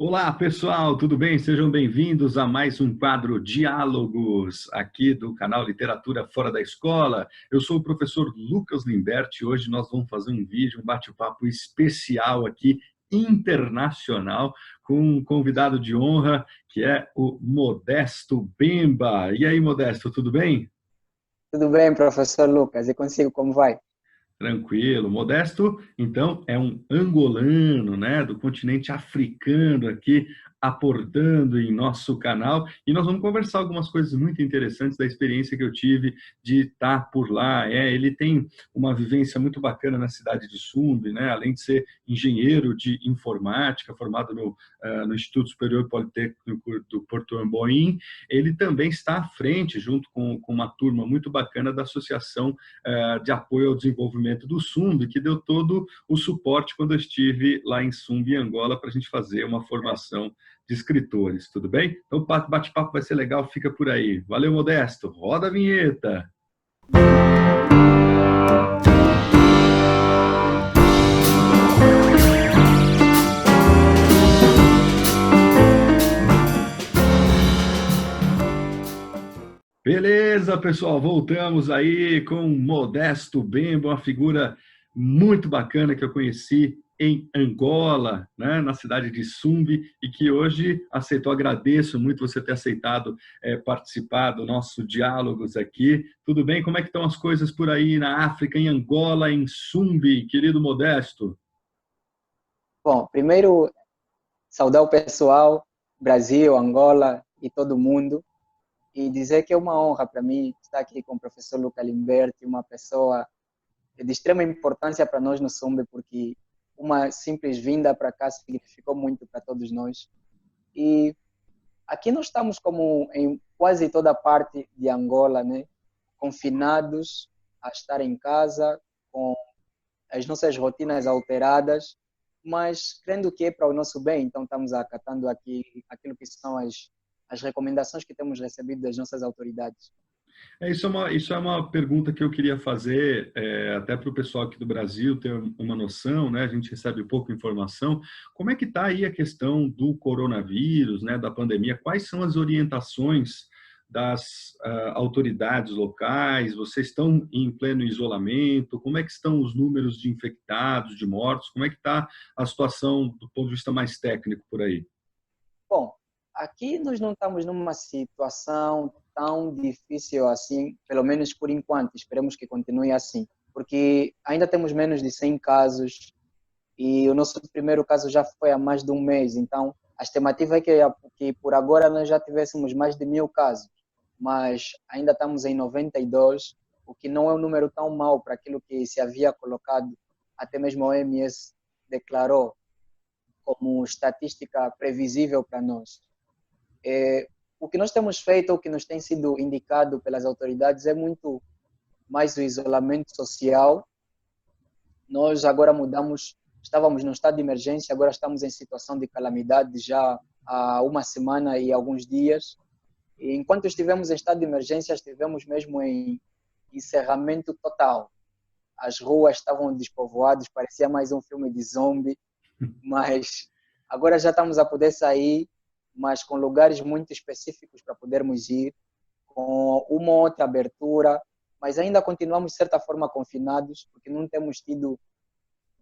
Olá, pessoal, tudo bem? Sejam bem-vindos a mais um quadro Diálogos aqui do canal Literatura Fora da Escola. Eu sou o professor Lucas Limberti e hoje nós vamos fazer um vídeo, um bate-papo especial aqui, internacional, com um convidado de honra, que é o Modesto Bemba. E aí, Modesto, tudo bem? Tudo bem, professor Lucas? E consigo, como vai? Tranquilo. Modesto, então, é um angolano, né, do continente africano aqui, aportando em nosso canal. E nós vamos conversar algumas coisas muito interessantes da experiência que eu tive de estar por lá. Ele tem uma vivência muito bacana na cidade de Sumbe, né, além de ser engenheiro de informática, formado no Instituto Superior Politécnico do Porto Amboim. Ele também está à frente, junto com uma turma muito bacana da Associação de Apoio ao Desenvolvimento do Sumbe, que deu todo o suporte quando eu estive lá em Sumbe, Angola, para a gente fazer uma formação de escritores, tudo bem? Então o bate-papo vai ser legal, fica por aí. Valeu, Modesto, roda a vinheta! Beleza, pessoal, voltamos aí com Modesto Bemba, uma figura muito bacana que eu conheci em Angola, né, na cidade de Sumbe, e que hoje aceitou. Agradeço muito você ter aceitado participar do nosso Diálogos aqui. Tudo bem? Como é que estão as coisas por aí na África, em Angola, em Sumbe, querido Modesto? Bom, primeiro, saudar o pessoal, Brasil, Angola e todo mundo, e dizer que é uma honra para mim estar aqui com o professor Luca Limberti, uma pessoa de extrema importância para nós no Sumbe, porque uma simples vinda para cá significou muito para todos nós. E aqui nós estamos como em quase toda parte de Angola, né? Confinados a estar em casa, com as nossas rotinas alteradas, mas crendo que é para o nosso bem, então estamos acatando aqui aquilo que são as recomendações que temos recebido das nossas autoridades. Isso é uma pergunta que eu queria fazer até para o pessoal aqui do Brasil ter uma noção, né? A gente recebe pouca informação. Como é que está aí a questão do coronavírus, né? Da pandemia? Quais são as orientações das autoridades locais? Vocês estão em pleno isolamento? Como é que estão os números de infectados, de mortos? Como é que está a situação do ponto de vista mais técnico por aí? Bom, aqui nós não estamos numa situação tão difícil assim, pelo menos por enquanto, esperemos que continue assim, porque ainda temos menos de 100 casos e o nosso primeiro caso já foi há mais de um mês, então a estimativa é que por agora nós já tivéssemos mais de 1.000 casos, mas ainda estamos em 92, o que não é um número tão mau para aquilo que se havia colocado, até mesmo a OMS declarou como estatística previsível para nós. O que nós temos feito, o que nos tem sido indicado pelas autoridades é muito mais o isolamento social. Nós agora mudamos, estávamos no estado de emergência, agora estamos em situação de calamidade já há uma semana e alguns dias. E enquanto estivemos em estado de emergência, estivemos mesmo em encerramento total. As ruas estavam despovoadas, parecia mais um filme de zombie, mas agora já estamos a poder sair, mas com lugares muito específicos para podermos ir, com uma outra abertura, mas ainda continuamos de certa forma confinados, porque não temos tido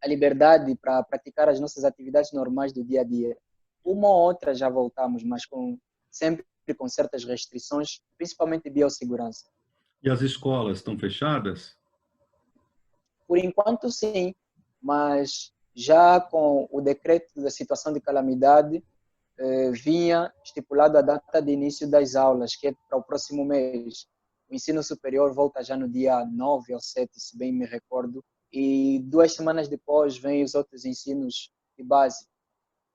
a liberdade para praticar as nossas atividades normais do dia a dia. Uma ou outra já voltamos, mas sempre com certas restrições, principalmente de biossegurança. E as escolas estão fechadas? Por enquanto, sim, mas já com o decreto da situação de calamidade, vinha estipulado a data de início das aulas, que é para o próximo mês. O ensino superior volta já no dia 9 ou 7, se bem me recordo, e 2 semanas depois vêm os outros ensinos de base.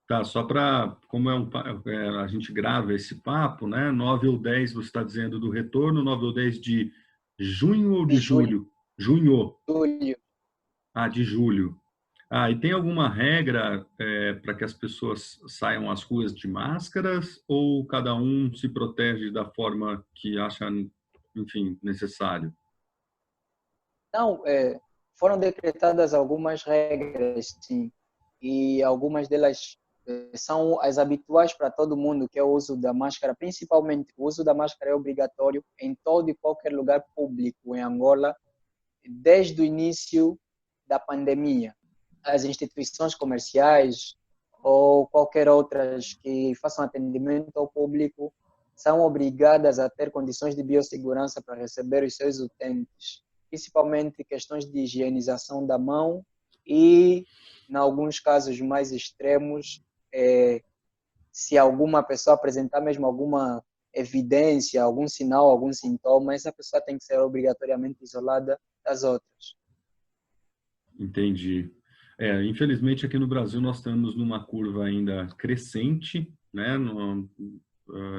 Tá, só para, como a gente grava esse papo, né? 9 ou 10 você está dizendo do retorno, 9 ou 10 de junho ou De de julho, julho? Junho. julho. Ah, de julho. Ah, e tem alguma regra para que as pessoas saiam às ruas de máscaras ou cada um se protege da forma que acha, enfim, necessário? Não, foram decretadas algumas regras, sim, e algumas delas são as habituais para todo mundo, que é o uso da máscara. Principalmente, o uso da máscara é obrigatório em todo e qualquer lugar público em Angola, desde o início da pandemia. As instituições comerciais ou qualquer outras que façam atendimento ao público são obrigadas a ter condições de biossegurança para receber os seus utentes, principalmente questões de higienização da mão e, em alguns casos mais extremos, se alguma pessoa apresentar mesmo alguma evidência, algum sinal, algum sintoma, essa pessoa tem que ser obrigatoriamente isolada das outras. Entendi. Infelizmente, aqui no Brasil, nós estamos numa curva ainda crescente, né?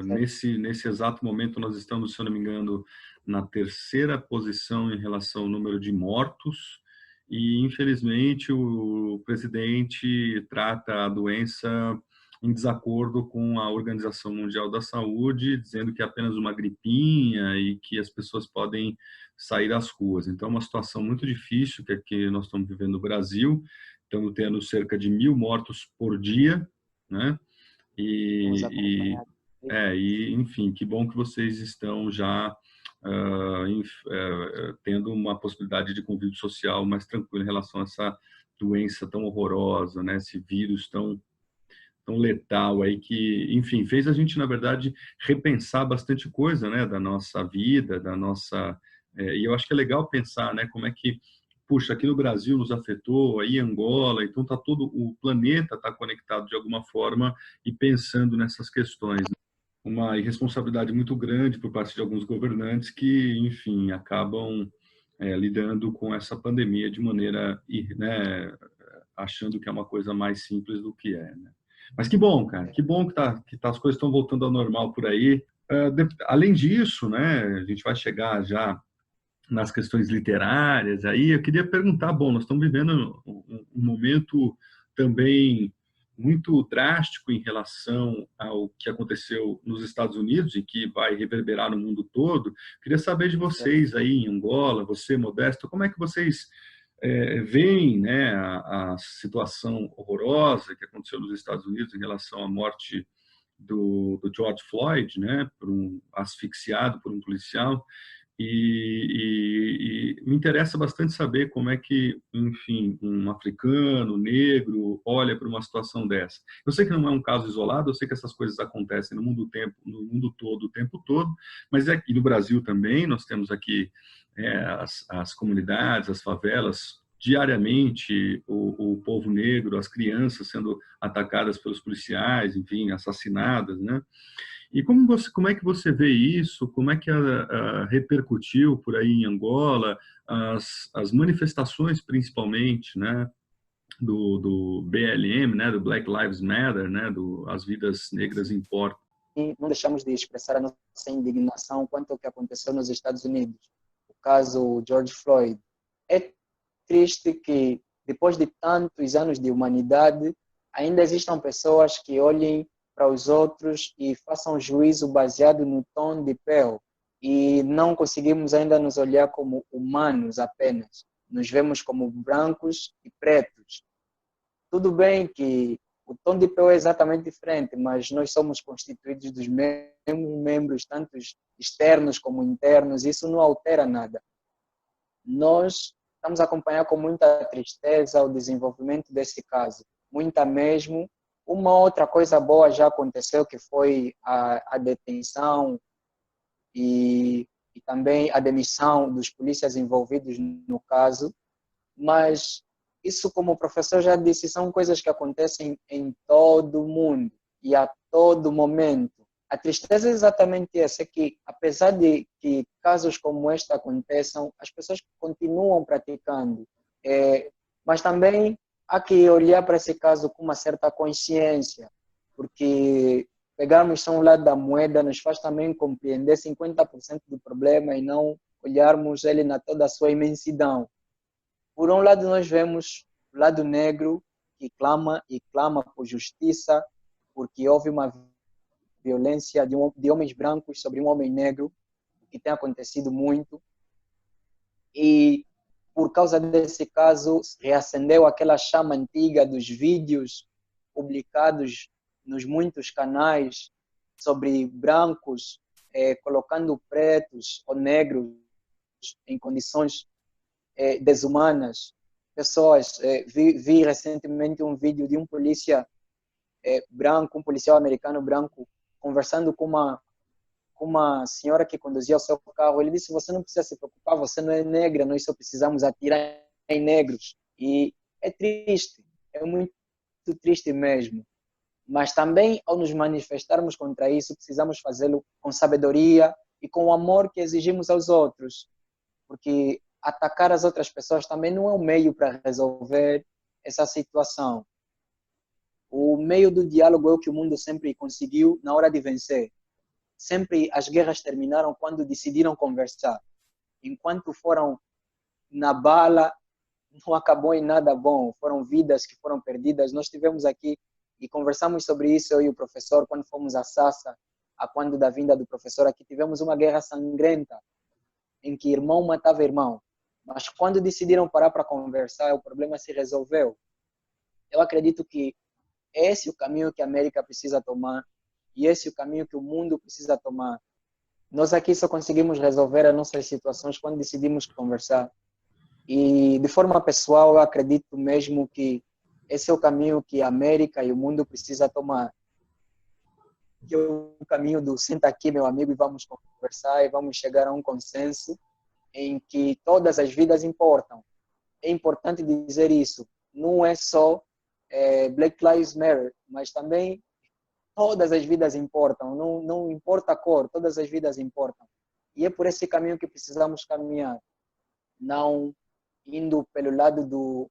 Nesse exato momento, nós estamos, se eu não me engano, na terceira posição em relação ao número de mortos, e, infelizmente, o presidente trata a doença em desacordo com a Organização Mundial da Saúde, dizendo que é apenas uma gripinha e que as pessoas podem sair às ruas. Então, é uma situação muito difícil que nós estamos vivendo no Brasil. Estamos tendo cerca de 1.000 mortos por dia, né? Vamos acompanhar. Enfim, que bom que vocês estão já tendo uma possibilidade de convívio social mais tranquilo em relação a essa doença tão horrorosa, né? Esse vírus tão letal aí que, enfim, fez a gente, na verdade, repensar bastante coisa, né, da nossa vida, da nossa... e eu acho que é legal pensar, né, como é que, puxa, aqui no Brasil nos afetou, aí Angola, então tá todo o planeta está conectado de alguma forma e pensando nessas questões, né? Uma irresponsabilidade muito grande por parte de alguns governantes que, enfim, acabam lidando com essa pandemia de maneira, né, achando que é uma coisa mais simples do que é, né? Mas que bom, cara, que bom que as coisas estão voltando ao normal por aí. Além disso, né, a gente vai chegar já nas questões literárias. Aí eu queria perguntar, bom, nós estamos vivendo um momento também muito drástico em relação ao que aconteceu nos Estados Unidos e que vai reverberar no mundo todo. Queria saber de vocês aí em Angola, você, Modesto, como é que vocês veem, né, a situação horrorosa que aconteceu nos Estados Unidos em relação à morte do George Floyd, né, asfixiado por um policial. E me interessa bastante saber como é que, enfim, um africano, negro, olha para uma situação dessa. Eu sei que não é um caso isolado, eu sei que essas coisas acontecem no mundo todo, o tempo todo, mas aqui no Brasil também, nós temos aqui as comunidades, as favelas, diariamente o povo negro, as crianças sendo atacadas pelos policiais, enfim, assassinadas, né? E como é que você vê isso? Como é que repercutiu por aí em Angola as manifestações, principalmente, né, do BLM, né, do Black Lives Matter, né, as vidas negras importam? E não deixamos de expressar a nossa indignação quanto ao que aconteceu nos Estados Unidos. O caso George Floyd. É triste que, depois de tantos anos de humanidade, ainda existam pessoas que olhem para os outros e façam juízo baseado no tom de pele. E não conseguimos ainda nos olhar como humanos apenas. Nos vemos como brancos e pretos. Tudo bem que o tom de pele é exatamente diferente, mas nós somos constituídos dos mesmos membros, tanto externos como internos, isso não altera nada. Nós estamos a acompanhar com muita tristeza o desenvolvimento desse caso, muita mesmo. Uma outra coisa boa já aconteceu, que foi a detenção e também a demissão dos polícias envolvidos no caso, mas isso, como o professor já disse, são coisas que acontecem em todo o mundo e a todo momento. A tristeza é exatamente essa, é que apesar de que casos como este aconteçam, as pessoas continuam praticando. Mas também há que olhar para esse caso com uma certa consciência, porque pegarmos só um lado da moeda nos faz também compreender 50% do problema e não olharmos ele na toda a sua imensidão. Por um lado, nós vemos o lado negro que clama e clama por justiça, porque houve uma violência de homens brancos sobre um homem negro, que tem acontecido muito. E por causa desse caso, reacendeu aquela chama antiga dos vídeos publicados nos muitos canais sobre brancos colocando pretos ou negros em condições desumanas. Pessoas, vi recentemente um vídeo de um polícia branco, um policial americano branco, conversando com uma senhora que conduzia o seu carro. Ele disse: você não precisa se preocupar, você não é negra, nós só precisamos atirar em negros. E é triste, é muito triste mesmo. Mas também, ao nos manifestarmos contra isso, precisamos fazê-lo com sabedoria e com o amor que exigimos aos outros, porque atacar as outras pessoas também não é um meio para resolver essa situação. O meio do diálogo é o que o mundo sempre conseguiu na hora de vencer. Sempre as guerras terminaram quando decidiram conversar. Enquanto foram na bala, não acabou em nada bom. Foram vidas que foram perdidas. Nós estivemos aqui e conversamos sobre isso, eu e o professor, quando fomos a Sassa, a quando da vinda do professor aqui, tivemos uma guerra sangrenta, em que irmão matava irmão. Mas quando decidiram parar para conversar, o problema se resolveu. Eu acredito que esse é o caminho que a América precisa tomar e esse é o caminho que o mundo precisa tomar. Nós aqui só conseguimos resolver as nossas situações quando decidimos conversar. E de forma pessoal, eu acredito mesmo que esse é o caminho que a América e o mundo precisa tomar. Que é o caminho do senta aqui, meu amigo, e vamos conversar e vamos chegar a um consenso em que todas as vidas importam. É importante dizer isso. Não é só Black Lives Matter, mas também todas as vidas importam. Não importa a cor, todas as vidas importam. E é por esse caminho que precisamos caminhar. Não indo pelo lado do...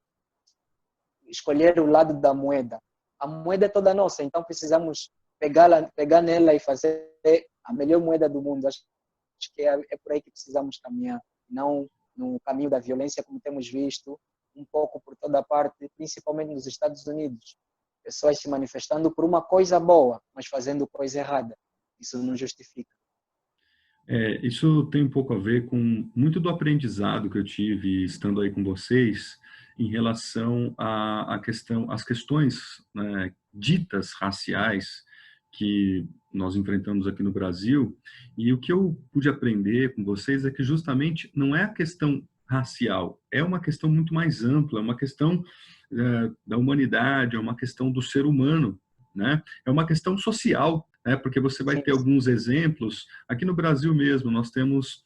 escolher o lado da moeda. A moeda é toda nossa, então precisamos pegar nela e fazer a melhor moeda do mundo. Acho que é por aí que precisamos caminhar. Não no caminho da violência, como temos visto um pouco por toda parte, principalmente nos Estados Unidos. Pessoas se manifestando por uma coisa boa, mas fazendo coisa errada. Isso não justifica. Isso tem um pouco a ver com muito do aprendizado que eu tive estando aí com vocês em relação à questão, às questões, né, ditas raciais que nós enfrentamos aqui no Brasil. E o que eu pude aprender com vocês é que justamente não é a questão racial, é uma questão muito mais ampla, é uma questão da humanidade, é uma questão do ser humano, né? É uma questão social, né? Porque você vai Sim, ter alguns exemplos. Aqui no Brasil mesmo, nós temos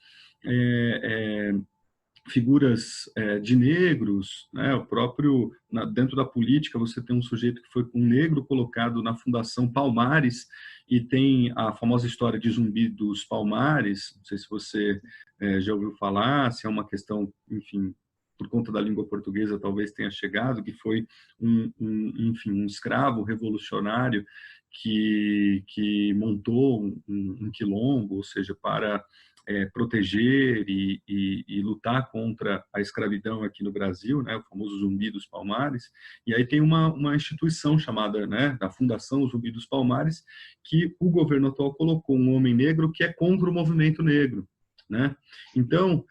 figuras de negros, né? O próprio, dentro da política, você tem um sujeito que foi um negro colocado na Fundação Palmares, e tem a famosa história de Zumbi dos Palmares. Não sei se você já ouviu falar, se é uma questão, enfim, por conta da língua portuguesa, talvez tenha chegado, que foi enfim, um escravo revolucionário que montou um quilombo, ou seja, para proteger e lutar contra a escravidão aqui no Brasil, né, o famoso Zumbi dos Palmares. E aí tem uma instituição chamada, né, da Fundação Zumbi dos Palmares, que o governo atual colocou um homem negro que é contra o movimento negro, né? Então,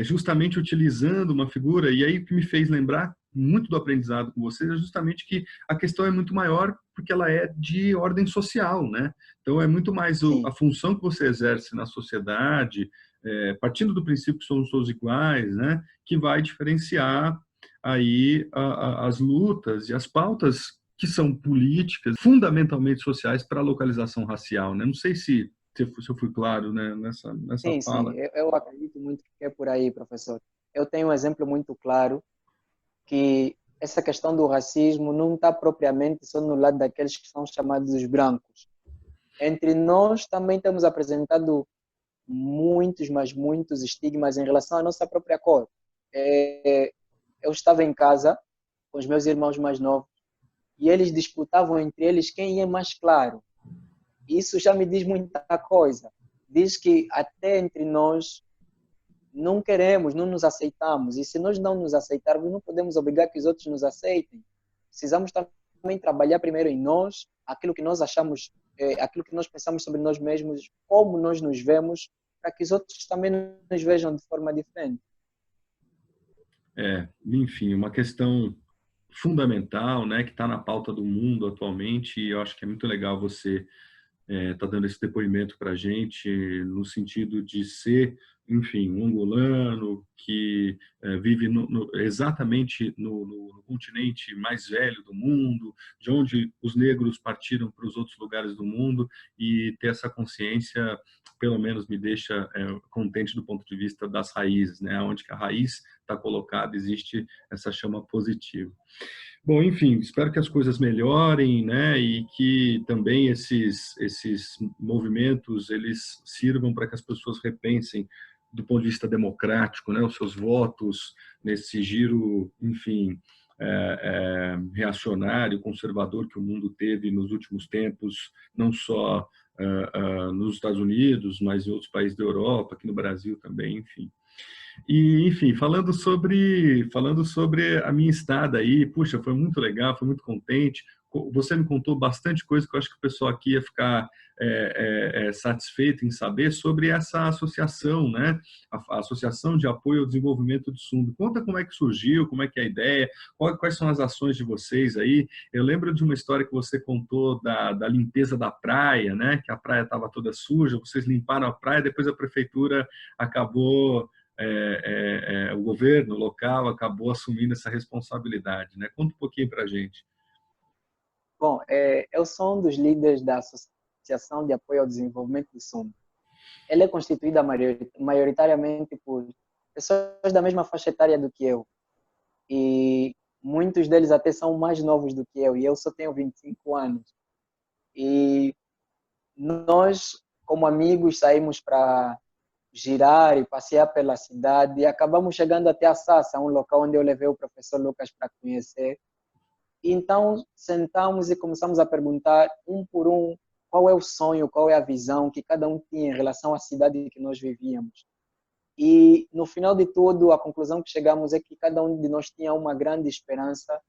justamente utilizando uma figura, e aí o que me fez lembrar muito do aprendizado com vocês é justamente que a questão é muito maior porque ela é de ordem social, né? Então é muito mais a sim, função que você exerce na sociedade, partindo do princípio que somos todos iguais, né? Que vai diferenciar aí as lutas e as pautas que são políticas, fundamentalmente sociais, para a localização racial, né? Não sei se eu fui claro, né, nessa sim. fala. Eu acredito muito que é por aí, professor. Eu tenho um exemplo muito claro que essa questão do racismo não está propriamente só no lado daqueles que são chamados os brancos. Entre nós também temos apresentado muitos, mas muitos estigmas em relação à nossa própria cor. Eu estava em casa com os meus irmãos mais novos e eles disputavam entre eles quem é mais claro. Isso já me diz muita coisa. Diz que até entre nós não queremos, não nos aceitamos. E se nós não nos aceitarmos, não podemos obrigar que os outros nos aceitem. Precisamos também trabalhar primeiro em nós, aquilo que nós achamos, aquilo que nós pensamos sobre nós mesmos, como nós nos vemos, para que os outros também nos vejam de forma diferente. Enfim, uma questão fundamental, né, que está na pauta do mundo atualmente, e eu acho que é muito legal você está dando esse depoimento para a gente, no sentido de ser, enfim, um angolano que vive exatamente no continente mais velho do mundo, de onde os negros partiram para os outros lugares do mundo, e ter essa consciência, pelo menos me deixa contente do ponto de vista das raízes, né? Onde que a raiz está colocada, existe essa chama positiva. Bom, enfim, espero que as coisas melhorem, né, e que também esses movimentos eles sirvam para que as pessoas repensem do ponto de vista democrático, né, os seus votos nesse giro, enfim, reacionário, conservador que o mundo teve nos últimos tempos, não só nos Estados Unidos, mas em outros países da Europa, aqui no Brasil também, enfim. E, enfim, falando sobre a minha estada aí, puxa, foi muito legal, foi muito contente. Você me contou bastante coisa que eu acho que o pessoal aqui ia ficar satisfeito em saber sobre essa associação, né? A Associação de Apoio ao Desenvolvimento do Sumbe. Conta como é que surgiu, como é que é a ideia, quais são as ações de vocês aí. Eu lembro de uma história que você contou da limpeza da praia, né? Que a praia estava toda suja, vocês limparam a praia, depois a prefeitura acabou... o governo local acabou assumindo essa responsabilidade, né? Conta um pouquinho para a gente. Bom, eu sou um dos líderes da Associação de Apoio ao Desenvolvimento do Sumbe. Ela é constituída maioritariamente por pessoas da mesma faixa etária do que eu. E muitos deles até são mais novos do que eu. E eu só tenho 25 anos. E nós, como amigos, saímos para girar e passear pela cidade, e acabamos chegando até a Sassa, um local onde eu levei o professor Lucas para conhecer. Então, sentamos e começamos a perguntar, um por um, qual é o sonho, qual é a visão que cada um tinha em relação à cidade que nós vivíamos. E, no final de tudo, a conclusão que chegamos é que cada um de nós tinha uma grande esperança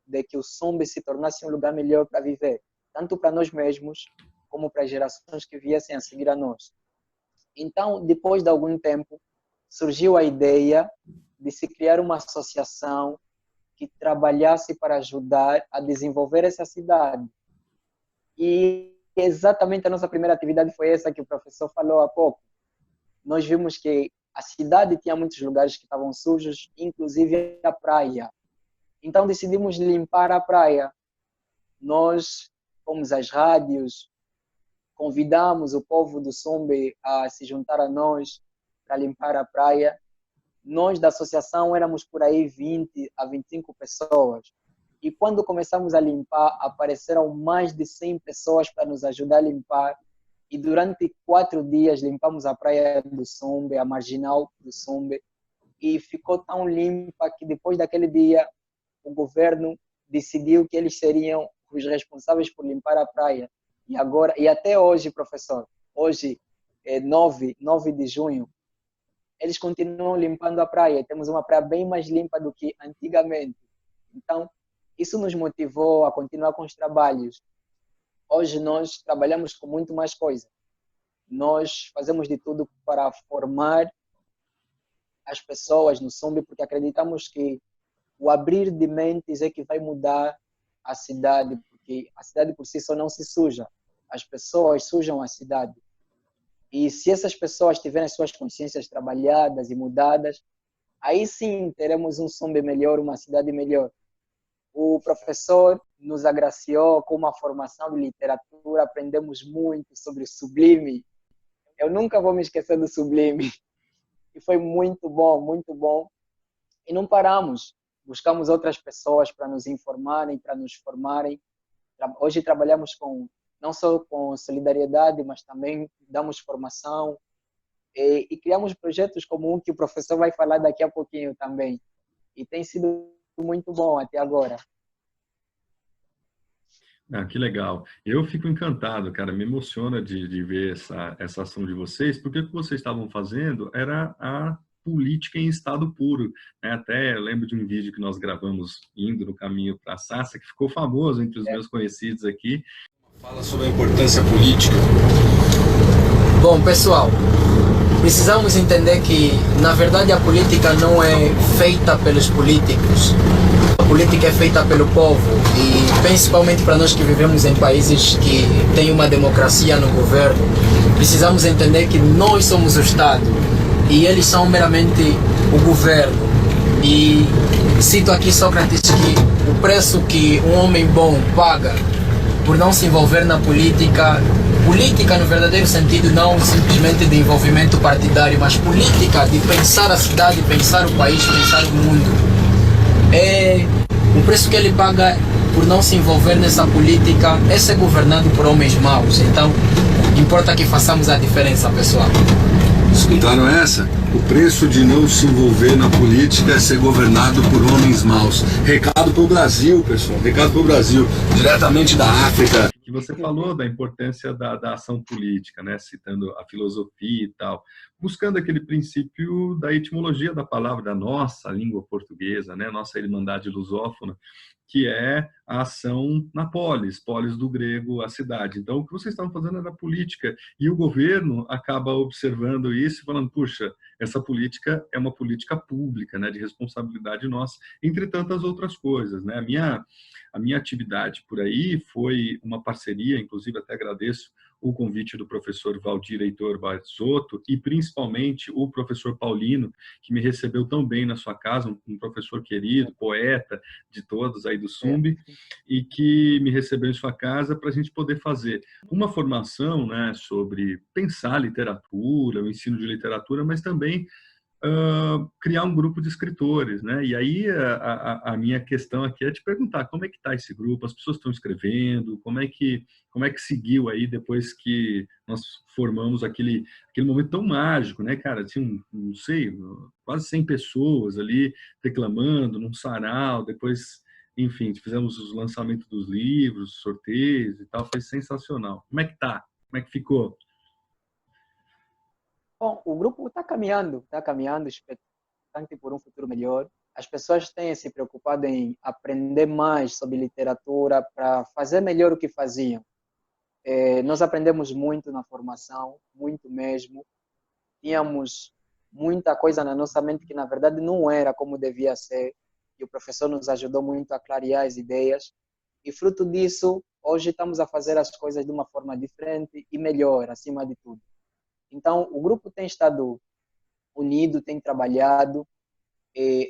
de que o Sumbe se tornasse um lugar melhor para viver, tanto para nós mesmos, como para as gerações que viessem a seguir a nós. Então, depois de algum tempo, surgiu a ideia de se criar uma associação que trabalhasse para ajudar a desenvolver essa cidade. E exatamente a nossa primeira atividade foi essa que o professor falou há pouco. Nós vimos que a cidade tinha muitos lugares que estavam sujos, inclusive a praia. Então decidimos limpar a praia. Nós fomos às rádios, convidamos o povo do Sumbe a se juntar a nós para limpar a praia. Nós da associação éramos por aí 20 a 25 pessoas. E quando começamos a limpar, apareceram mais de 100 pessoas para nos ajudar a limpar. E durante 4 dias limpamos a praia do Sumbe, a marginal do Sumbe. E ficou tão limpa que depois daquele dia o governo decidiu que eles seriam os responsáveis por limpar a praia. E até hoje, professor, hoje é 9 de junho, eles continuam limpando a praia. Temos uma praia bem mais limpa do que antigamente. Então, isso nos motivou a continuar com os trabalhos. Hoje nós trabalhamos com muito mais coisa. Nós fazemos de tudo para formar as pessoas no Sumbe, porque acreditamos que o abrir de mentes é que vai mudar a cidade, porque a cidade por si só não se suja. As pessoas sujam a cidade. E se essas pessoas tiverem suas consciências trabalhadas e mudadas, aí sim teremos um Sumbe melhor, uma cidade melhor. O professor nos agraciou com uma formação de literatura, aprendemos muito sobre o Sublime. Eu nunca vou me esquecer do Sublime. E foi muito bom, muito bom. E não paramos. Buscamos outras pessoas para nos informarem, para nos formarem. Hoje trabalhamos não só com solidariedade, mas também damos formação e criamos projetos como um que o professor vai falar daqui a pouquinho também. E tem sido muito bom até agora. Que legal. Eu fico encantado, cara, me emociona de ver essa ação de vocês, porque o que vocês estavam fazendo era a política em estado puro, né? Até eu lembro de um vídeo que nós gravamos indo no caminho para a Sassa, que ficou famoso entre os meus conhecidos aqui. Fala sobre a importância política. Bom, pessoal, precisamos entender que, na verdade, a política não é feita pelos políticos. A política é feita pelo povo e principalmente para nós que vivemos em países que têm uma democracia no governo, precisamos entender que nós somos o Estado e eles são meramente o governo. E cito aqui Sócrates que o preço que um homem bom paga por não se envolver na política no verdadeiro sentido, não simplesmente de envolvimento partidário, mas política de pensar a cidade, pensar o país, pensar o mundo, é o preço que ele paga por não se envolver nessa política, é ser governado por homens maus. Então, importa que façamos a diferença, pessoal. Escutaram essa? O preço de não se envolver na política é ser governado por homens maus. Recado para o Brasil, pessoal. Recado para o Brasil, diretamente da África. Que você falou da importância da ação política, né? Citando a filosofia e tal, buscando aquele princípio da etimologia da palavra, da nossa língua portuguesa, né? Nossa irmandade lusófona, que é a ação na polis do grego, a cidade. Então, o que vocês estavam fazendo era política, e o governo acaba observando isso e falando, puxa, essa política é uma política pública, né, de responsabilidade nossa, entre tantas outras coisas, né? A minha atividade por aí foi uma parceria, inclusive até agradeço o convite do professor Valdir Heitor Barzotto e principalmente o professor Paulino, que me recebeu tão bem na sua casa, um professor querido, poeta de todos aí do SUMB, e que me recebeu em sua casa para a gente poder fazer uma formação, né, sobre pensar literatura, o ensino de literatura, mas também criar um grupo de escritores, né? E aí a minha questão aqui é te perguntar como é que está esse grupo, as pessoas estão escrevendo, como é que seguiu aí depois que nós formamos aquele momento tão mágico, né, cara? Tinha, não sei, quase 100 pessoas ali declamando num sarau, depois, enfim, fizemos os lançamentos dos livros, sorteios e tal, foi sensacional. Como é que tá? Como é que ficou? Bom, o grupo está caminhando, expectante por um futuro melhor. As pessoas têm se preocupado em aprender mais sobre literatura para fazer melhor o que faziam. Nós aprendemos muito na formação, muito mesmo. Tínhamos muita coisa na nossa mente que, na verdade, não era como devia ser. E o professor nos ajudou muito a clarear as ideias. E, fruto disso, hoje estamos a fazer as coisas de uma forma diferente e melhor, acima de tudo. Então, o grupo tem estado unido, tem trabalhado,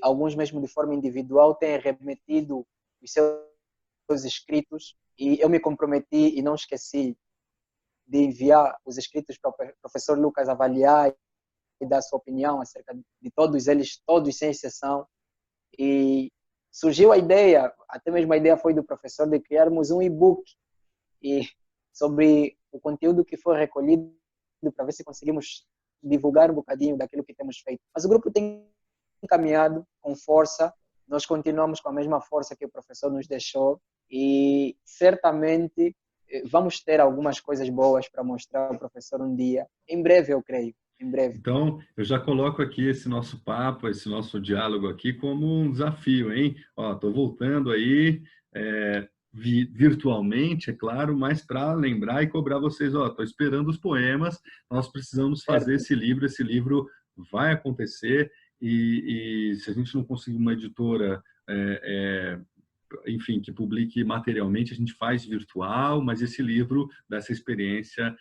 alguns mesmo de forma individual têm remetido os seus escritos, e eu me comprometi e não esqueci de enviar os escritos para o professor Lucas avaliar e dar sua opinião acerca de todos eles, todos sem exceção. E surgiu a ideia, até mesmo a ideia foi do professor, de criarmos um e-book sobre o conteúdo que foi recolhido, para ver se conseguimos divulgar um bocadinho daquilo que temos feito. Mas o grupo tem caminhado com força, nós continuamos com a mesma força que o professor nos deixou e certamente vamos ter algumas coisas boas para mostrar ao professor um dia, em breve eu creio, em breve. Então, eu já coloco aqui esse nosso papo, esse nosso diálogo aqui como um desafio, hein? Ó, tô voltando aí, virtualmente, é claro, mas para lembrar e cobrar vocês, ó, estou esperando os poemas, nós precisamos fazer esse livro vai acontecer, e se a gente não conseguir uma editora, enfim, que publique materialmente, a gente faz virtual, mas esse livro, dessa experiência,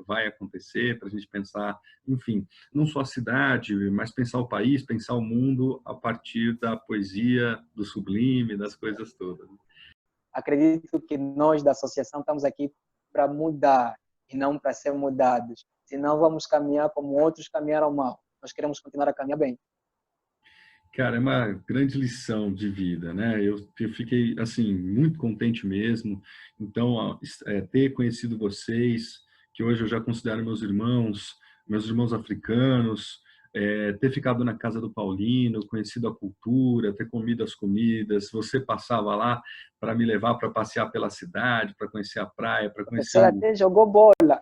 vai acontecer, para a gente pensar, enfim, não só a cidade, mas pensar o país, pensar o mundo a partir da poesia, do sublime, das coisas todas. Acredito que nós da associação estamos aqui para mudar e não para ser mudados. Senão vamos caminhar como outros caminharam mal. Nós queremos continuar a caminhar bem. Cara, é uma grande lição de vida, né? Eu fiquei, assim, muito contente mesmo. Então, ter conhecido vocês, que hoje eu já considero meus irmãos africanos, ter ficado na casa do Paulino, conhecido a cultura, ter comido as comidas, você passava lá para me levar para passear pela cidade, para conhecer a praia, para conhecer... Você até jogou bola.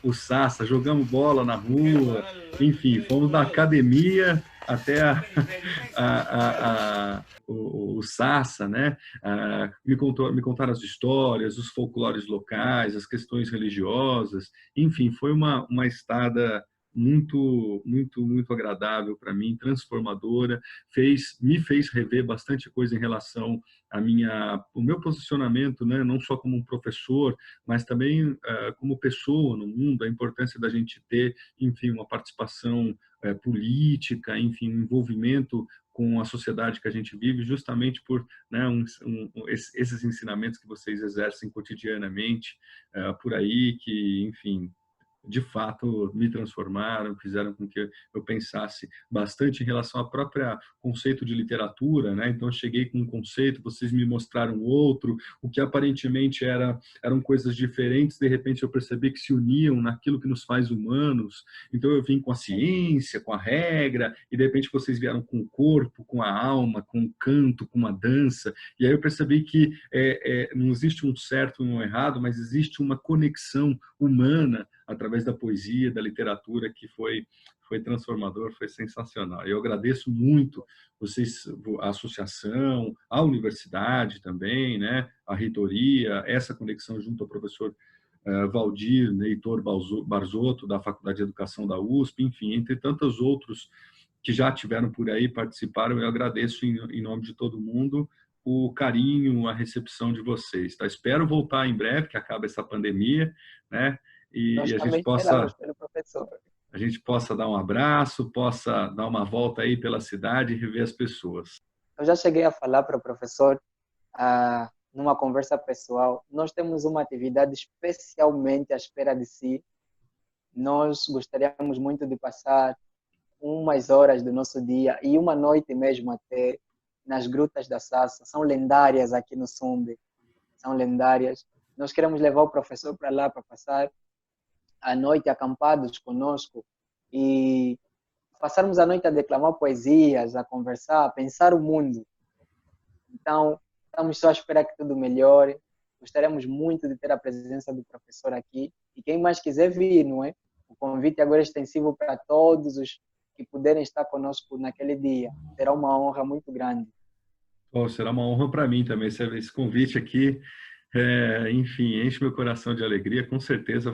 O Sassa, jogamos bola na rua, enfim, fomos da academia até o Sassa, né? Me contaram as histórias, os folclores locais, as questões religiosas, enfim, foi uma estada muito agradável para mim, transformadora, me fez rever bastante coisa em relação o meu posicionamento, né, não só como um professor, mas também como pessoa no mundo, a importância da gente ter, enfim, uma participação política, enfim, um envolvimento com a sociedade que a gente vive, justamente por, né, esses ensinamentos que vocês exercem cotidianamente por aí, que, enfim, de fato me transformaram, fizeram com que eu pensasse bastante em relação ao próprio conceito de literatura, né? Então eu cheguei com um conceito, vocês me mostraram outro, o que aparentemente eram coisas diferentes, de repente eu percebi que se uniam naquilo que nos faz humanos. Então eu vim com a ciência, com a regra, e de repente vocês vieram com o corpo, com a alma, com o canto, com a dança, e aí eu percebi que não existe um certo e um errado, mas existe uma conexão humana através da poesia, da literatura, que foi transformador, foi sensacional. Eu agradeço muito vocês, a associação, a universidade também, né, a reitoria, essa conexão junto ao professor Valdir Heitor Barzotto, da Faculdade de Educação da USP, enfim, entre tantos outros que já tiveram por aí, participaram. Eu agradeço em nome de todo mundo o carinho, a recepção de vocês. Tá? Espero voltar em breve, que acabe essa pandemia, né? Nós E também esperamos pelo professor. a gente possa dar um abraço, possa dar uma volta aí pela cidade e rever as pessoas. Eu já cheguei a falar para o professor, numa conversa pessoal, nós temos uma atividade especialmente à espera de si. Nós gostaríamos muito de passar umas horas do nosso dia e uma noite mesmo até nas grutas da Sassa. São lendárias aqui no Sumbe, são lendárias. Nós queremos levar o professor para lá para passar a noite acampados conosco e passarmos a noite a declamar poesias, a conversar, a pensar o mundo. Então, estamos só à espera que tudo melhore. Gostaríamos muito de ter a presença do professor aqui. E quem mais quiser vir, não é? O convite agora é extensivo para todos os que puderem estar conosco naquele dia. Será uma honra muito grande. Será uma honra para mim também esse convite aqui. Enfim, enche meu coração de alegria, com certeza,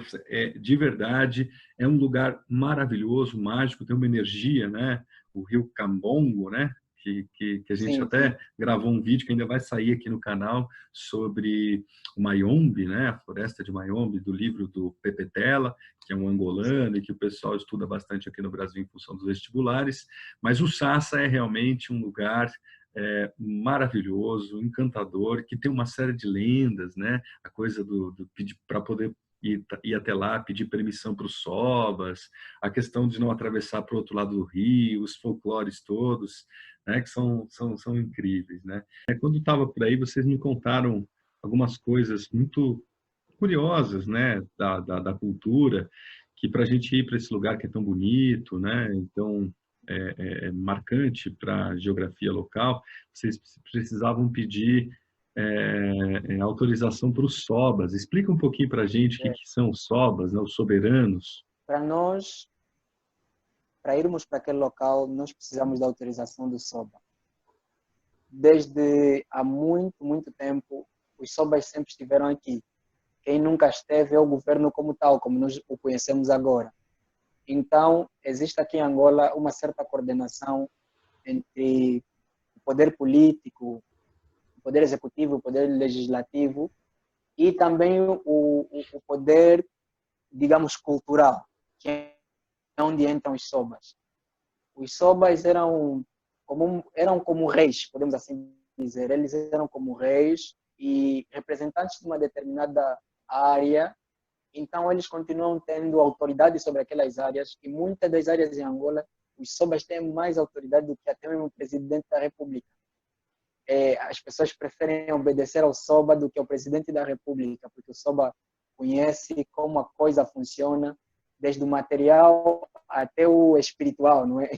de verdade, é um lugar maravilhoso, mágico, tem uma energia, né? O Rio Cambongo, né? Que a gente até gravou um vídeo que ainda vai sair aqui no canal sobre o Mayombe, né? A floresta de Mayombe, do livro do Pepe Tela, que é um angolano e que o pessoal estuda bastante aqui no Brasil em função dos vestibulares, mas o Sassa é realmente um lugar maravilhoso, encantador, que tem uma série de lendas, né? A coisa do pedir para poder ir até lá, pedir permissão para os sobas, a questão de não atravessar para o outro lado do rio, os folclores todos, né? Que são incríveis, né? Quando estava por aí, vocês me contaram algumas coisas muito curiosas, né? Da cultura, que para a gente ir para esse lugar que é tão bonito, né? Então marcante para a geografia local, vocês precisavam pedir autorização para os sobas. Explica um pouquinho para a gente o que são os sobas, né, os soberanos. Para nós, para irmos para aquele local, nós precisamos da autorização do soba. Desde há muito tempo, os sobas sempre estiveram aqui. Quem nunca esteve é o governo como tal, como nós o conhecemos agora. Então, existe aqui em Angola uma certa coordenação entre o poder político, o poder executivo, o poder legislativo e também o poder, digamos, cultural, que é onde entram os sobas. Os sobas eram como reis, podemos assim dizer. Eles eram como reis e representantes de uma determinada área. Então, eles continuam tendo autoridade sobre aquelas áreas, e muitas das áreas em Angola, os sobas têm mais autoridade do que até mesmo o presidente da República. As pessoas preferem obedecer ao soba do que ao presidente da República, porque o soba conhece como a coisa funciona, desde o material até o espiritual, não é?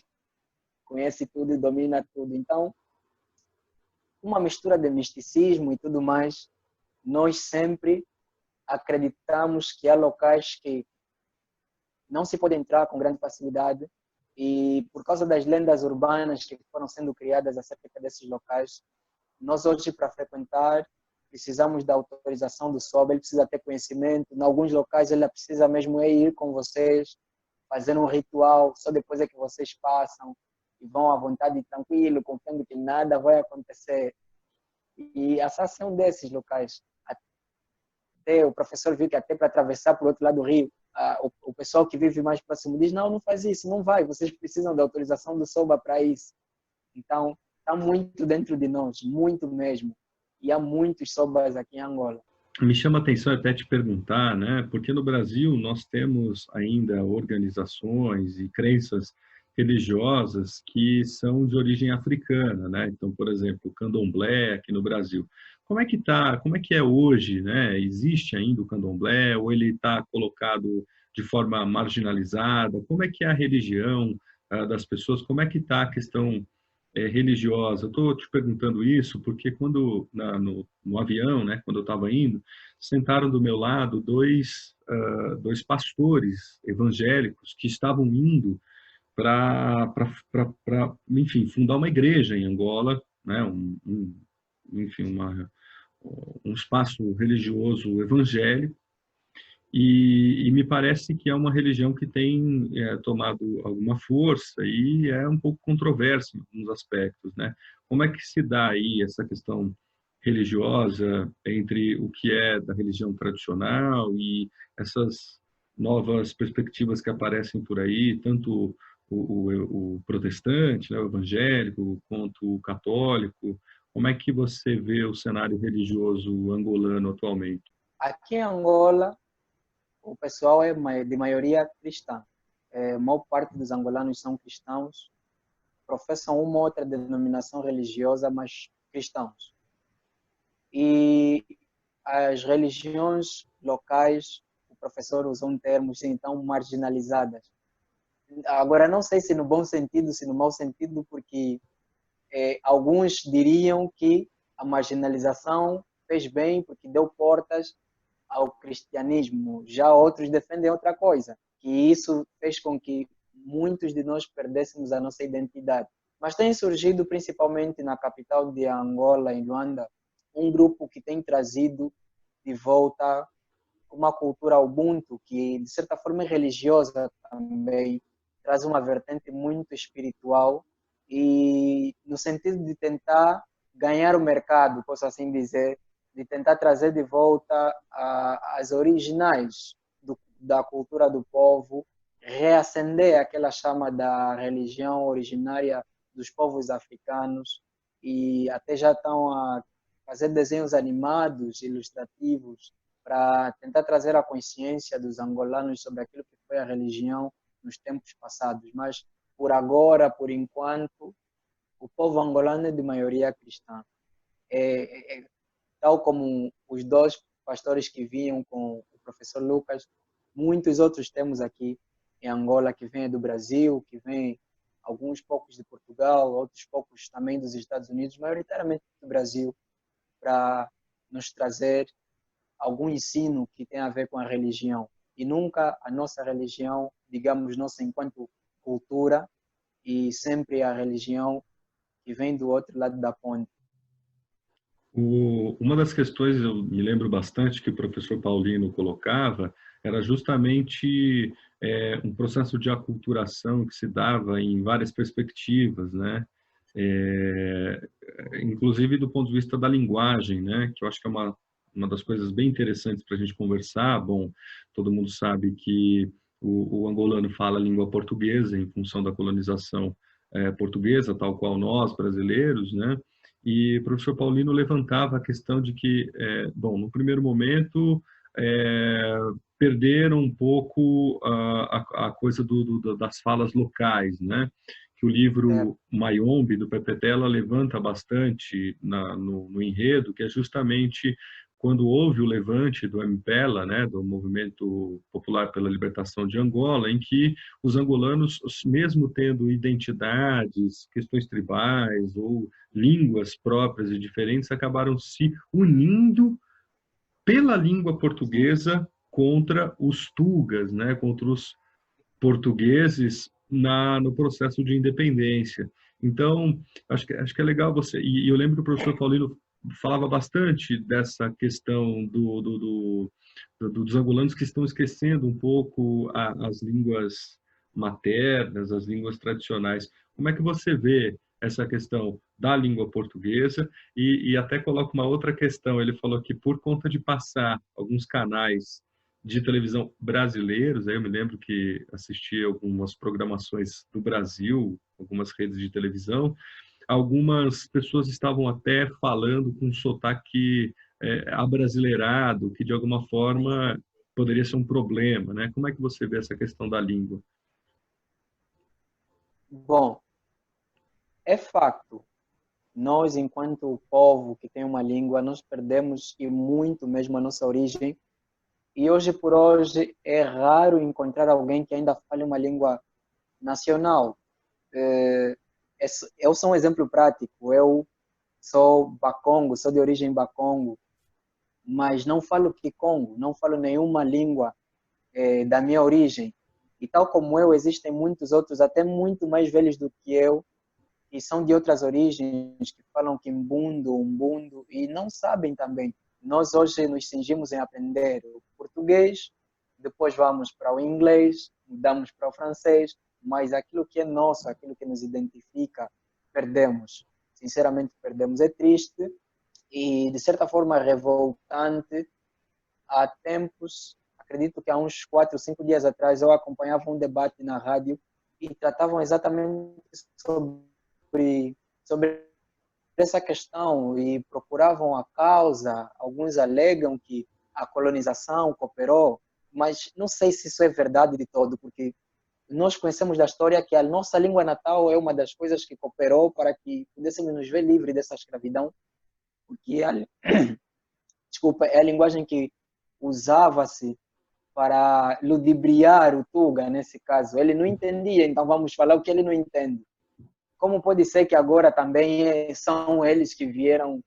Conhece tudo e domina tudo. Então, uma mistura de misticismo e tudo mais, nós sempre acreditamos que há locais que não se pode entrar com grande facilidade e por causa das lendas urbanas que foram sendo criadas acerca desses locais, nós hoje para frequentar precisamos da autorização do soba, ele precisa ter conhecimento, em alguns locais ele precisa mesmo ir com vocês fazer um ritual, só depois é que vocês passam e vão à vontade tranquilo, confiando que nada vai acontecer. E Assas é um desses locais. Até o professor viu que até para atravessar para o outro lado do rio, o pessoal que vive mais próximo diz, não faz isso, não vai, vocês precisam da autorização do SOBA para isso. Então, está muito dentro de nós, muito mesmo. E há muitos SOBAs aqui em Angola. Me chama a atenção até te perguntar, né? Porque no Brasil nós temos ainda organizações e crenças religiosas que são de origem africana, né? Então, por exemplo, o Candomblé aqui no Brasil. Como é que tá? Como é que é hoje, né? Existe ainda o Candomblé ou ele está colocado de forma marginalizada? Como é que é a religião das pessoas? Como é que está a questão religiosa? Eu estou te perguntando isso porque quando no avião, né, quando eu estava indo, sentaram do meu lado dois pastores evangélicos que estavam indo para, enfim, fundar uma igreja em Angola, né, enfim, um espaço religioso evangélico. E me parece que é uma religião que tem tomado alguma força e é um pouco controversa em alguns aspectos, né? Como é que se dá aí essa questão religiosa entre o que é da religião tradicional e essas novas perspectivas que aparecem por aí, tanto o protestante, né, o evangélico, quanto o católico? Como é que você vê o cenário religioso angolano atualmente? Aqui em Angola, o pessoal é de maioria cristã. A maior parte dos angolanos são cristãos, professam uma ou outra denominação religiosa, mas cristãos. E as religiões locais, o professor usou um termo, então, marginalizadas. Agora, não sei se no bom sentido, se no mau sentido, porque alguns diriam que a marginalização fez bem, porque deu portas ao cristianismo. Já outros defendem outra coisa, que isso fez com que muitos de nós perdêssemos a nossa identidade. Mas tem surgido, principalmente na capital de Angola, em Luanda, um grupo que tem trazido de volta uma cultura Ubuntu, que de certa forma é religiosa também, traz uma vertente muito espiritual e no sentido de tentar ganhar o mercado, posso assim dizer, de tentar trazer de volta as originais da cultura do povo, reacender aquela chama da religião originária dos povos africanos e até já estão a fazer desenhos animados, ilustrativos, para tentar trazer a consciência dos angolanos sobre aquilo que foi a religião nos tempos passados. Mas, por agora, por enquanto, o povo angolano é de maioria cristã. Tal como os dois pastores que vinham com o professor Lucas, muitos outros temos aqui em Angola que vêm do Brasil, que vêm alguns poucos de Portugal, outros poucos também dos Estados Unidos, maioritariamente do Brasil, para nos trazer algum ensino que tem a ver com a religião. E nunca a nossa religião, digamos, nossa enquanto cultura, e sempre a religião que vem do outro lado da ponte. Uma das questões, eu me lembro bastante, que o professor Paulino colocava, era justamente um processo de aculturação que se dava em várias perspectivas, né? Inclusive do ponto de vista da linguagem, né? Que eu acho que é uma das coisas bem interessantes para a gente conversar. Bom, todo mundo sabe que o angolano fala a língua portuguesa em função da colonização portuguesa, tal qual nós, brasileiros, né? E o professor Paulino levantava a questão de que, bom, no primeiro momento, perderam um pouco a coisa das falas locais, né? Que o livro Mayombe, do Pepe Tela, levanta bastante no enredo, que é justamente quando houve o levante do MPLA, né, do Movimento Popular pela Libertação de Angola, em que os angolanos, mesmo tendo identidades, questões tribais ou línguas próprias e diferentes, acabaram se unindo pela língua portuguesa contra os tugas, né, contra os portugueses no processo de independência. Então, acho que é legal você... E eu lembro que o professor Paulino falava bastante dessa questão dos angolanos que estão esquecendo um pouco as línguas maternas, as línguas tradicionais. Como é que você vê essa questão da língua portuguesa? E até coloca uma outra questão. Ele falou que por conta de passar alguns canais de televisão brasileiros, aí eu me lembro que assisti algumas programações do Brasil, algumas redes de televisão, algumas pessoas estavam até falando com um sotaque abrasileirado, que de alguma forma poderia ser um problema, né? Como é que você vê essa questão da língua? Bom, é fato. Nós, enquanto povo que tem uma língua, nós perdemos e muito mesmo a nossa origem. E hoje por hoje é raro encontrar alguém que ainda fale uma língua nacional. Eu sou um exemplo prático. Eu sou bakongo, sou de origem bakongo, mas não falo kikongo, não falo nenhuma língua da minha origem. E tal como eu, existem muitos outros, até muito mais velhos do que eu, que são de outras origens, que falam quimbundo, umbundo, e não sabem também. Nós hoje nos cingimos em aprender o português, depois vamos para o inglês, mudamos para o francês, mas aquilo que é nosso, aquilo que nos identifica, perdemos. Sinceramente, perdemos. É triste e, de certa forma, revoltante. Há tempos, acredito que há uns 4 ou 5 dias atrás, eu acompanhava um debate na rádio e tratavam exatamente sobre essa questão e procuravam a causa. Alguns alegam que a colonização cooperou, mas não sei se isso é verdade de todo, porque nós conhecemos da história que a nossa língua natal é uma das coisas que cooperou para que pudéssemos nos ver livres dessa escravidão, porque desculpa, é a linguagem que usava-se para ludibriar o Tuga, nesse caso. Ele não entendia, então vamos falar o que ele não entende. Como pode ser que agora também são eles que vieram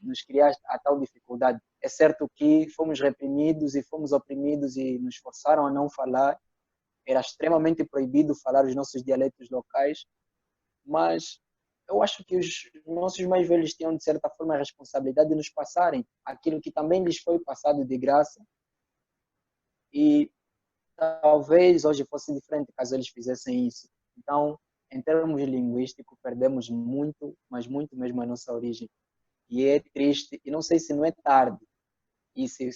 nos criar a tal dificuldade? É certo que fomos reprimidos e fomos oprimidos e nos forçaram a não falar. Era extremamente proibido falar os nossos dialetos locais, mas eu acho que os nossos mais velhos tinham, de certa forma, a responsabilidade de nos passarem aquilo que também lhes foi passado de graça. E talvez hoje fosse diferente caso eles fizessem isso. Então, em termos linguísticos, perdemos muito, mas muito mesmo a nossa origem. E é triste, e não sei se não é tarde. E se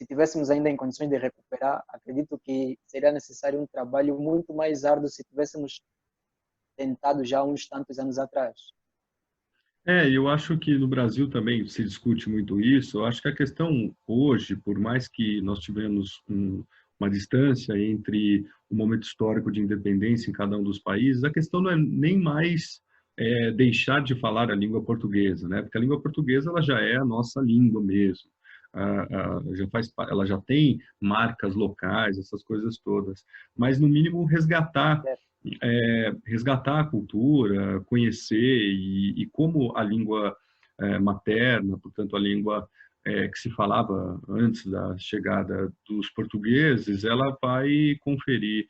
tivéssemos ainda em condições de recuperar, acredito que seria necessário um trabalho muito mais árduo se tivéssemos tentado já uns tantos anos atrás. Eu acho que no Brasil também se discute muito isso. Eu acho que a questão hoje, por mais que nós tivemos uma distância entre o momento histórico de independência em cada um dos países, a questão não é nem mais deixar de falar a língua portuguesa, né? Porque a língua portuguesa ela já é a nossa língua mesmo. Ela já tem marcas locais, essas coisas todas. Mas, no mínimo, resgatar a cultura, conhecer e como a língua materna, portanto a língua que se falava antes da chegada dos portugueses, ela vai conferir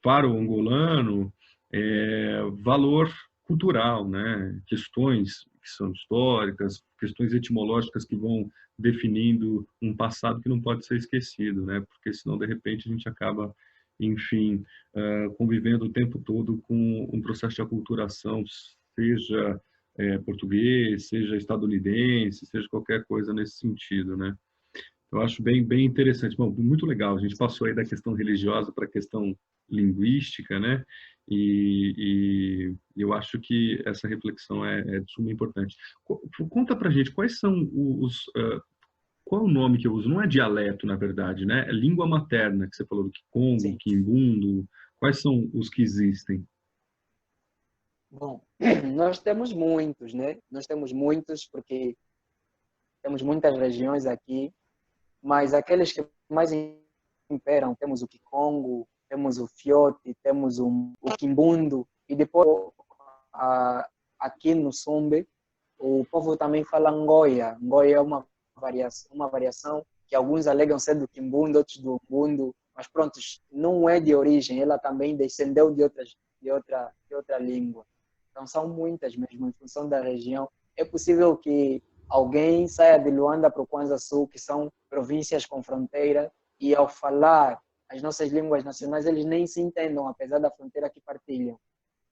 para o angolano valor cultural, né? Questões que são históricas, questões etimológicas que vão definindo um passado que não pode ser esquecido, né? Porque senão de repente a gente acaba, enfim, convivendo o tempo todo com um processo de aculturação, seja português, seja estadunidense, seja qualquer coisa nesse sentido, né? Eu acho bem interessante. Bom, muito legal. A gente passou aí da questão religiosa para a questão linguística, né? E eu acho que essa reflexão é de suma importância. Conta para a gente quais são qual é o nome que eu uso? Não é dialeto, na verdade, né? É língua materna, que você falou do Kikongo, Quimbundo. Quais são os que existem? Bom, nós temos muitos, né? Nós temos muitos porque temos muitas regiões aqui, mas aqueles que mais imperam, temos o Kikongo, temos o Fiote, temos o Quimbundo, e depois aqui no Sumbe, o povo também fala Ngoia. Ngoia é uma variação que alguns alegam ser do Quimbundo, outros do Umbundo, mas pronto, não é de origem, ela também descendeu de outra língua. Então são muitas mesmo, em função da região. É possível que alguém saia de Luanda para o Kwanza Sul, que são províncias com fronteira, e ao falar as nossas línguas nacionais, eles nem se entendam, apesar da fronteira que partilham.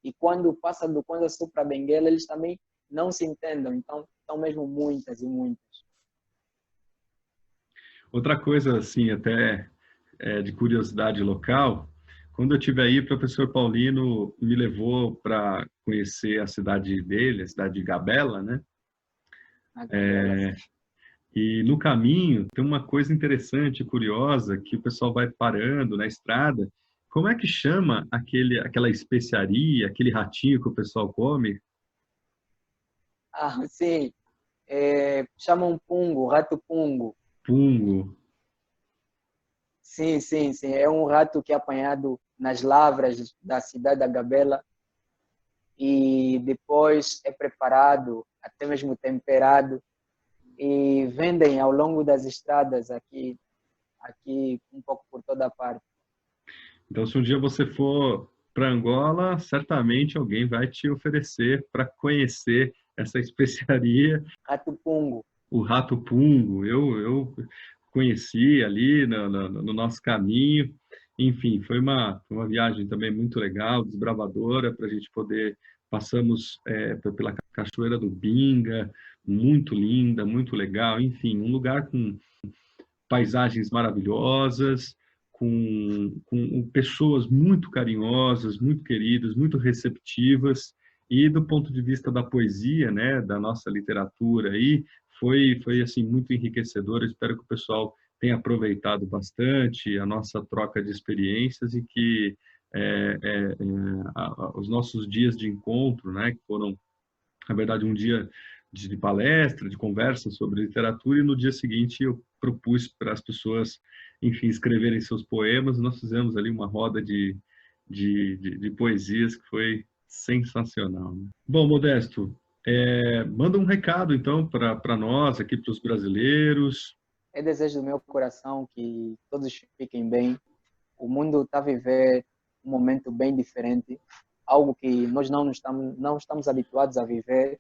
E quando passa do Kwanza Sul para Benguela, eles também não se entendam. Então, são mesmo muitas e muitas. Outra coisa, assim, até de curiosidade local, quando eu estive aí, o professor Paulino me levou para conhecer a cidade dele, a cidade de Gabela, né? E no caminho tem uma coisa interessante, curiosa, que o pessoal vai parando na estrada. Como é que chama aquela especiaria, aquele ratinho que o pessoal come? Ah, sim. Chamam pungo, rato pungo. Pungo. Sim, sim, sim. É um rato que é apanhado nas lavras da cidade da Gabela e depois é preparado, até mesmo temperado, e vendem ao longo das estradas aqui um pouco por toda parte. Então, se um dia você for para Angola, certamente alguém vai te oferecer para conhecer essa especiaria. Rato pungo. O rato pungo, eu conheci ali no nosso caminho. Enfim, foi uma viagem também muito legal, desbravadora, para a gente poder. Passamos pela Cachoeira do Binga, muito linda, muito legal. Enfim, um lugar com paisagens maravilhosas, com pessoas muito carinhosas, muito queridas, muito receptivas. E do ponto de vista da poesia, né, da nossa literatura aí, foi assim muito enriquecedor. Eu espero que o pessoal tenha aproveitado bastante a nossa troca de experiências e que os nossos dias de encontro, né, que foram, na verdade, um dia de palestra, de conversa sobre literatura, e no dia seguinte eu propus para as pessoas, enfim, escreverem seus poemas. Nós fizemos ali uma roda de poesias que foi sensacional, né? Bom, Modesto, manda um recado, então, para nós, aqui para os brasileiros. É desejo do meu coração que todos fiquem bem. O mundo está a viver um momento bem diferente, algo que nós não estamos habituados a viver,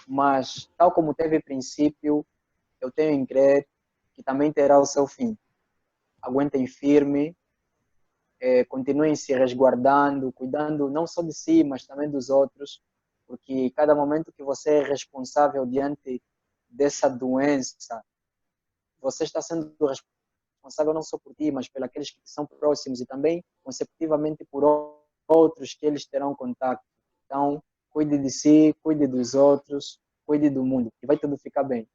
mas, tal como teve princípio, eu tenho em crer que também terá o seu fim. Aguentem firme, continuem se resguardando, cuidando não só de si, mas também dos outros, porque cada momento que você é responsável diante dessa doença, você está sendo responsável não só por ti, mas pelos aqueles que são próximos e também, consecutivamente, por outros que eles terão contato. Então, cuide de si, cuide dos outros, cuide do mundo, e vai tudo ficar bem.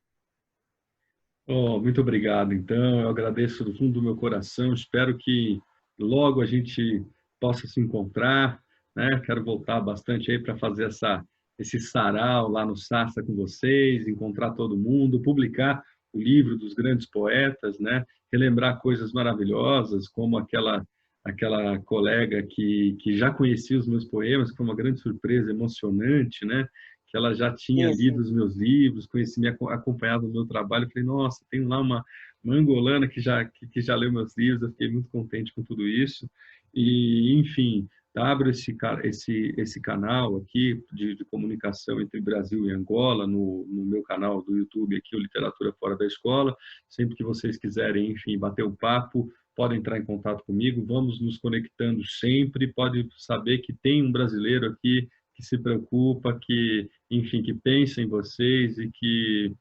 Oh, muito obrigado. Então, eu agradeço do fundo do meu coração. Espero que logo a gente possa se encontrar, né? Quero voltar bastante aí para fazer esse sarau lá no Sassa com vocês, encontrar todo mundo, publicar o livro dos grandes poetas, né? Relembrar coisas maravilhosas, como aquela colega que já conhecia os meus poemas, que foi uma grande surpresa, emocionante, né? Que ela já tinha lido os meus livros, me acompanhado no meu trabalho. Eu falei, nossa, tem lá uma angolana que já leu meus livros. Eu fiquei muito contente com tudo isso. E, enfim, abro esse canal aqui de comunicação entre Brasil e Angola, no meu canal do YouTube aqui, o Literatura Fora da Escola. Sempre que vocês quiserem, enfim, bater um papo, podem entrar em contato comigo. Vamos nos conectando sempre. Pode saber que tem um brasileiro aqui que se preocupa, que, enfim, que pensa em vocês e que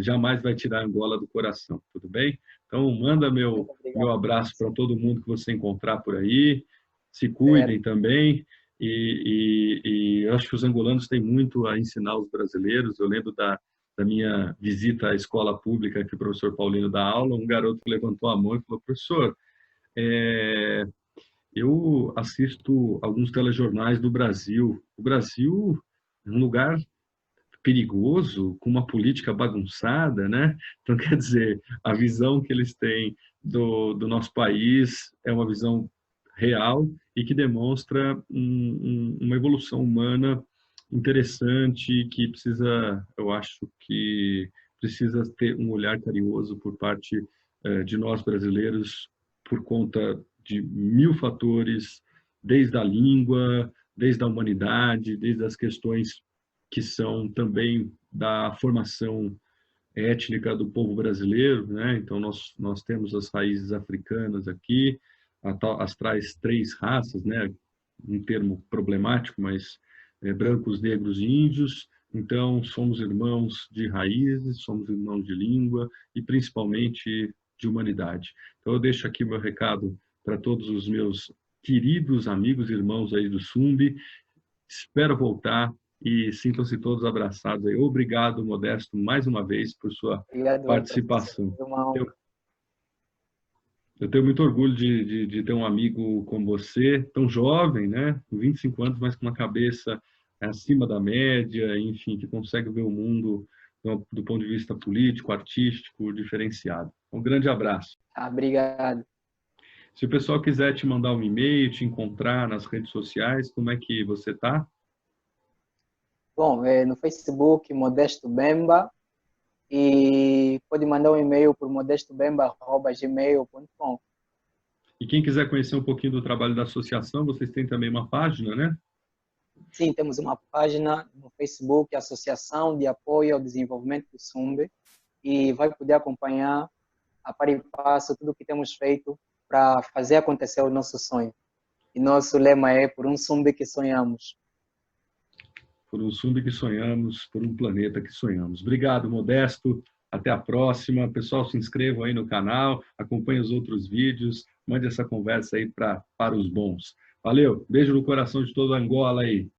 jamais vai tirar a Angola do coração, tudo bem? Então, manda meu abraço para todo mundo que você encontrar por aí, se cuidem também, e eu acho que os angolanos têm muito a ensinar os brasileiros. Eu lembro da minha visita à escola pública que o professor Paulino dá aula, um garoto que levantou a mão e falou, professor, eu assisto alguns telejornais do Brasil. O Brasil é um lugar perigoso, com uma política bagunçada, né? Então, quer dizer, a visão que eles têm do nosso país é uma visão real e que demonstra uma evolução humana interessante que precisa, eu acho que precisa ter um olhar carinhoso por parte de nós brasileiros, por conta de 1000 fatores, desde a língua, desde a humanidade, desde as questões que são também da formação étnica do povo brasileiro, né? Então nós temos as raízes africanas aqui, as tais 3 raças, né? Um termo problemático, mas brancos, negros e índios. Então somos irmãos de raízes, somos irmãos de língua e principalmente de humanidade. Então eu deixo aqui meu recado para todos os meus queridos amigos e irmãos aí do SUMB. Espero voltar e sintam-se todos abraçados aí. Obrigado, Modesto, mais uma vez por sua Obrigado, participação. professor. Eu tenho muito orgulho de ter um amigo como você, tão jovem, né? Com 25 anos, mas com uma cabeça acima da média, enfim, que consegue ver o mundo do ponto de vista político, artístico, diferenciado. Um grande abraço. Obrigado. Se o pessoal quiser te mandar um e-mail, te encontrar nas redes sociais, como é que você está? Bom, no Facebook, Modesto Bemba, e pode mandar um e-mail por modestobemba@gmail.com. E quem quiser conhecer um pouquinho do trabalho da associação, vocês têm também uma página, né? Sim, temos uma página no Facebook, Associação de Apoio ao Desenvolvimento do SUMB, e vai poder acompanhar a par e passo tudo o que temos feito para fazer acontecer o nosso sonho. E nosso lema é: por um SUMB que sonhamos. Por um SUMB que sonhamos, por um planeta que sonhamos. Obrigado, Modesto. Até a próxima. Pessoal, se inscrevam aí no canal, acompanhem os outros vídeos, mande essa conversa aí para os bons. Valeu, beijo no coração de todo Angola aí.